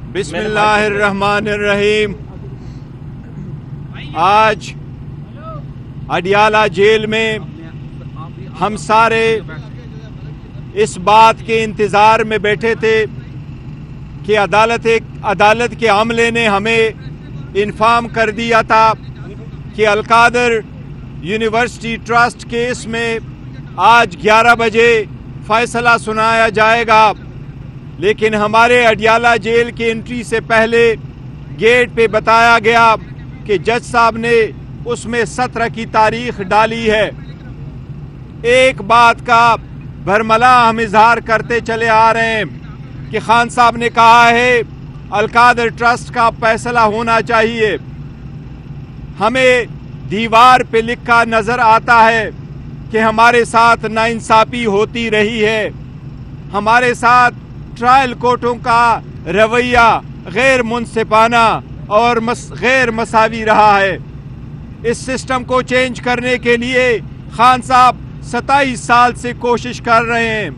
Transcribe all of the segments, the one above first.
बिस्मिल्लाहिर्रहमानिर्रहीम। आज अडियाला जेल में हम सारे इस बात के इंतज़ार में बैठे थे कि अदालत के अमले ने हमें इन्फॉर्म कर दिया था कि अलकादर यूनिवर्सिटी ट्रस्ट केस में आज 11 बजे फैसला सुनाया जाएगा, लेकिन हमारे अडियाला जेल की एंट्री से पहले गेट पे बताया गया कि जज साहब ने उसमें 17 की तारीख डाली है। एक बात का भरमला हम इजहार करते चले आ रहे हैं कि खान साहब ने कहा है अलकादर ट्रस्ट का फैसला होना चाहिए। हमें दीवार पे लिखा नजर आता है कि हमारे साथ नाइंसाफी होती रही है, हमारे साथ ट्रायल कोर्टों का रवैया गैर मुनसिफाना और गैर मसावी रहा है। इस सिस्टम को चेंज करने के लिए खान साहब 27 साल से कोशिश कर रहे हैं।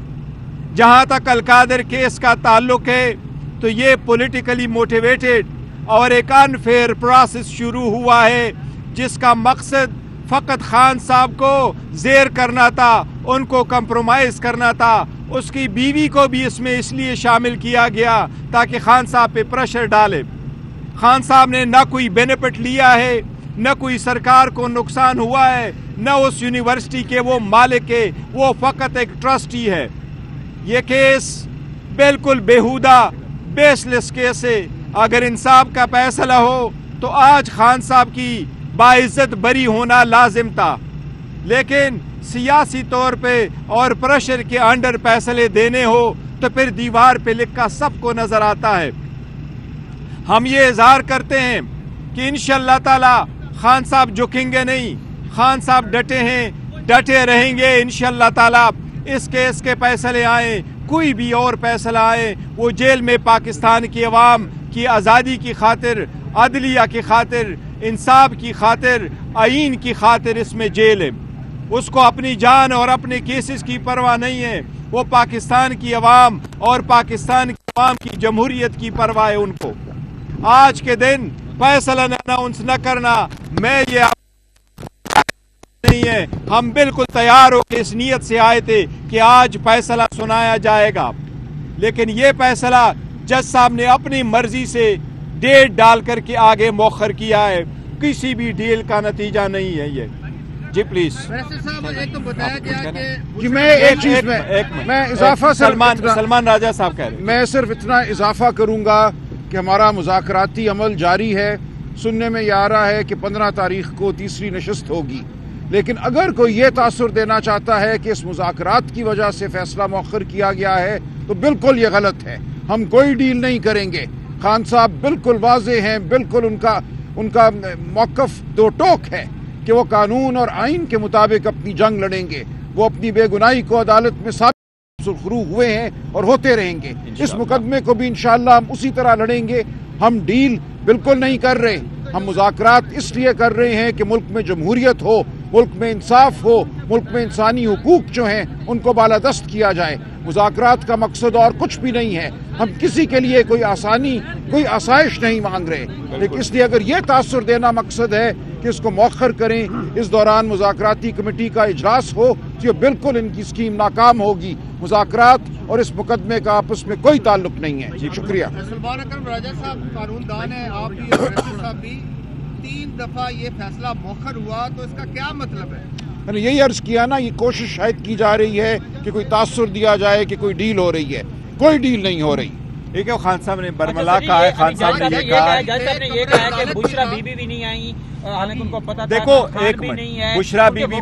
जहां तक अलकादर केस का ताल्लुक है तो ये पॉलिटिकली मोटिवेटेड और एक अनफेयर प्रोसेस शुरू हुआ है, जिसका मकसद फकत खान साहब को जेर करना था, उनको कंप्रोमाइज करना था। उसकी बीवी को भी इसमें इसलिए शामिल किया गया ताकि खान साहब पे प्रेशर डाले। खान साहब ने न कोई बेनिफिट लिया है, न कोई सरकार को नुकसान हुआ है, न उस यूनिवर्सिटी के वो मालिक है, वो फकत एक ट्रस्टी है। ये केस बिल्कुल बेहुदा बेसलेस केस है। अगर इंसाफ का फैसला हो तो आज खान साहब की बाइज्जत बरी होना लाजिम था, लेकिन सियासी तौर पे और प्रेशर के अंडर फैसले देने हो तो फिर दीवार पे लिखा सबको नजर आता है। हम ये इजहार करते हैं कि इंशाअल्लाह ताला खान साहब झुकेंगे नहीं, खान साहब डटे हैं, डटे रहेंगे इंशाअल्लाह ताला। इस केस के फैसले आए, कोई भी और फैसला आए, वो जेल में पाकिस्तान की अवाम की आज़ादी की खातिर, अदलिया की खातिर, इंसाफ की खातिर, आईन की खातिर इसमें जेल है। उसको अपनी जान और अपने केसेस की परवाह नहीं है। वो पाकिस्तान की अवाम और पाकिस्तान की अवाम की जमहूरियत की परवाह है उनको। आज के दिन फैसला अनाउंस न करना, मैं ये नहीं है। हम बिल्कुल तैयार होकर इस नीयत से आए थे कि आज फैसला सुनाया जाएगा, लेकिन ये फैसला जज साहब ने अपनी मर्जी से डेट डाल करके आगे मौखर किया है। किसी भी डील का नतीजा नहीं है ये। जी प्लीज। एक तो बताया गया कि मैं एक चीज में मैं इजाफा सलमान राजा साहब कह रहे हैं। मैं सिर्फ इतना इजाफा करूंगा कि हमारा मुज़ाकराती अमल जारी है। सुनने में ये आ रहा है कि 15 तारीख को तीसरी नशस्त होगी, लेकिन अगर कोई ये तासुर देना चाहता है कि इस मुज़ाकरात की वजह से फैसला मौखर किया गया है तो बिल्कुल ये गलत है। हम कोई डील नहीं करेंगे। खान साहब बिल्कुल वाज़े हैं, बिल्कुल उनका मौक़िफ़ दो टोक है कि वो कानून और आइन के मुताबिक अपनी जंग लड़ेंगे। वो अपनी बेगुनाही को अदालत में साबित सुरखरू हुए हैं और होते रहेंगे। इस मुकदमे को भी इंशाअल्लाह हम उसी तरह लड़ेंगे। हम डील बिल्कुल नहीं कर रहे, हम मुज़ाकरात इसलिए कर रहे हैं कि मुल्क में जमहूरियत हो, मुल्क में इंसाफ हो, मुल्क में इंसानी हुकूक जो हैं उनको बालादस्त किया जाए। मुज़ाकरात का मकसद और कुछ भी नहीं है। हम किसी के लिए कोई आसानी, कोई आसाइश नहीं मांग रहे, लेकिन इसलिए अगर ये तासुर देना मकसद है कि इसको मौखर करें, इस दौरान मुज़ाकराती कमेटी का इजलास हो, तो ये बिल्कुल इनकी स्कीम नाकाम होगी। मुज़ाकरात और इस मुकदमे का आपस में कोई ताल्लुक नहीं है। जी शुक्रिया। सलमान अकरम राजा साहब कानूनदान है, आप भी और साहब भी 3 दफा ये फैसला मौखर हुआ, तो इसका क्या मतलब है? मैंने यही अर्ज किया ना, ये कोशिश शायद की जा रही है कि कोई तासुर दिया जाए कि कोई डील हो रही है। कोई डील नहीं हो रही। ठीक है, खान साहब ने बरमला कहा है, खान साहब ने ये कहा है, जज साहब ने ये कहा है कि बुशरा बीबी भी नहीं आई, हालांकि उनको पता था। देखो एक मिनट, बुशरा बीबी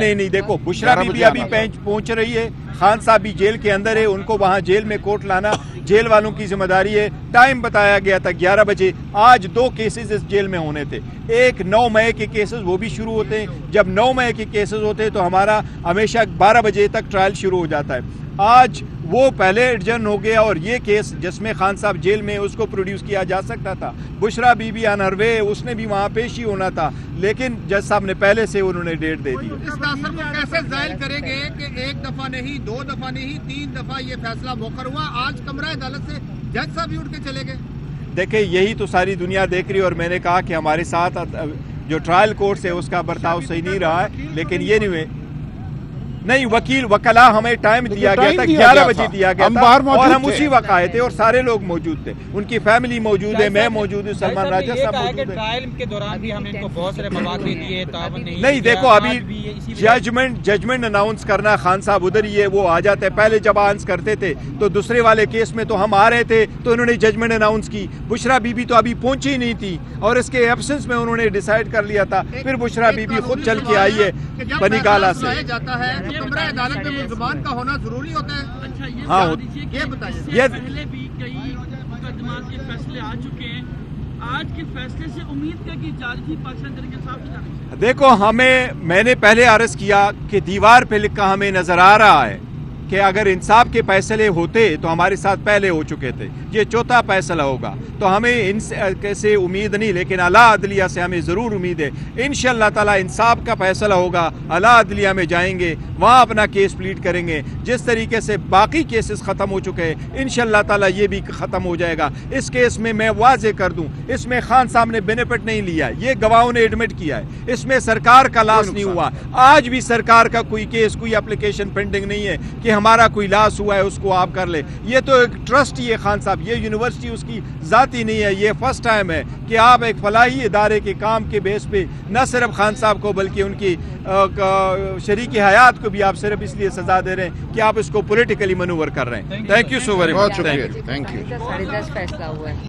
नहीं, देखो बुशरा बीबी अभी पहुंच रही है, खान साहब भी जेल के अंदर है, उनको वहां जेल में कोर्ट लाना जेल वालों की जिम्मेदारी है। टाइम बताया गया था 11 बजे। आज 2 केसेस इस जेल में होने थे। एक 9 मई के केसेस, वो भी शुरू होते हैं। जब 9 मई के केसेस होते हैं तो हमारा हमेशा 12 बजे तक ट्रायल शुरू हो जाता है। आज وہ پہلے ایڈجرن ہو گیا اور یہ کیس جس میں خان صاحب جیل میں اس کو پروڈیوس کیا جا سکتا تھا. بشرا بی بی آن ہر وے, اس نے بھی وہاں پیش ہی ہونا تھا, لیکن جج صاحب نے پہلے سے انہوں نے ڈیٹ دے دی. اس تاثر کو کیسے ظاہر کریں گے کہ ایک دفعہ نہیں, 2 دفعہ نہیں, 3 دفعہ یہ فیصلہ مؤخر ہوا, آج کمرہ عدالت سے جج صاحب ہی اٹھ کے چلے گئے؟ دیکھیں یہی تو ساری دنیا دیکھ رہی ہے, اور میں نے کہا کہ ہمارے ساتھ جو ٹرائل کورٹ سے اس کا برتاؤ صحیح نہیں رہا ہے, لیکن یہ نہیں وکلا ہمیں ٹائم دیا گیا تھا, 11 بجے دیا گیا تھا, اور ہم اسی وقت آئے تھے اور سارے لوگ موجود تھے, ان کی فیملی موجود ہے, میں موجود ہوں, سلمان راجہ صاحب موجود ہیں. ٹرائل کے دوران بھی ہم ان کو بہت سارے مواقع دیے, نہیں دیکھو ابھی ججمنٹ اناؤنس کرنا, خان صاحب ادھر ہی ہے, وہ آ جاتے ہیں. پہلے جب آنس کرتے تھے تو دوسرے والے کیس میں تو ہم آ رہے تھے تو انہوں نے ججمنٹ اناؤنس کی. بشرا بی بی تو ابھی پہنچی نہیں تھی اور اس کے ایبسنس میں انہوں نے ڈیسائیڈ کر لیا تھا. پھر بشرا بی بی خود چل کے آئی ہے بنی گالا سے. جاتا ہے تو کمرہ عدالت میں ملزمان کا ہونا ضروری ہوتا ہے. ہاں یہ بتائیے, یہ پہلے بھی کئی مقدمات کے فیصلے آ چکے ہیں, آج کے فیصلے سے امید کیا کی جا رہی تھی پاکستان تحریک انصاف کی جانب سے؟ دیکھو میں نے پہلے عرض کیا کہ دیوار پہ لکھا ہمیں نظر آ رہا ہے کہ اگر انصاف کے فیصلے ہوتے تو ہمارے ساتھ پہلے ہو چکے تھے, یہ چوتھا فیصلہ ہوگا. تو ہمیں ان سے امید نہیں, لیکن اعلیٰ عدلیہ سے ہمیں ضرور امید ہے. انشاءاللہ تعالیٰ انصاف کا فیصلہ ہوگا, اعلیٰ عدلیہ میں جائیں گے, وہاں اپنا کیس پلیٹ کریں گے. جس طریقے سے باقی کیسز ختم ہو چکے ہیں, انشاءاللہ تعالیٰ یہ بھی ختم ہو جائے گا. اس کیس میں واضح کر دوں, اس میں خان صاحب نے بینیفٹ نہیں لیا, یہ گواہوں نے ایڈمٹ کیا ہے. اس میں سرکار کا لاس نہیں ہوا. آج بھی سرکار کا کوئی کیس, کوئی اپلیکیشن پینڈنگ نہیں ہے کہ ہمارا کوئی لاس ہوا ہے اس کو آپ کر لے. یہ تو ایک ٹرسٹ ہی ہے خان صاحب, یہ یونیورسٹی اس کی ذاتی نہیں ہے. یہ فرسٹ ٹائم ہے کہ آپ ایک فلاحی ادارے کے کام کے بیس پہ نہ صرف خان صاحب کو بلکہ ان کی شریک حیات کو بھی آپ صرف اس لیے سزا دے رہے ہیں کہ آپ اس کو پولیٹیکلی منور کر رہے ہیں. Thank you so very much. Thank you. فیصلہ ہوا ہے.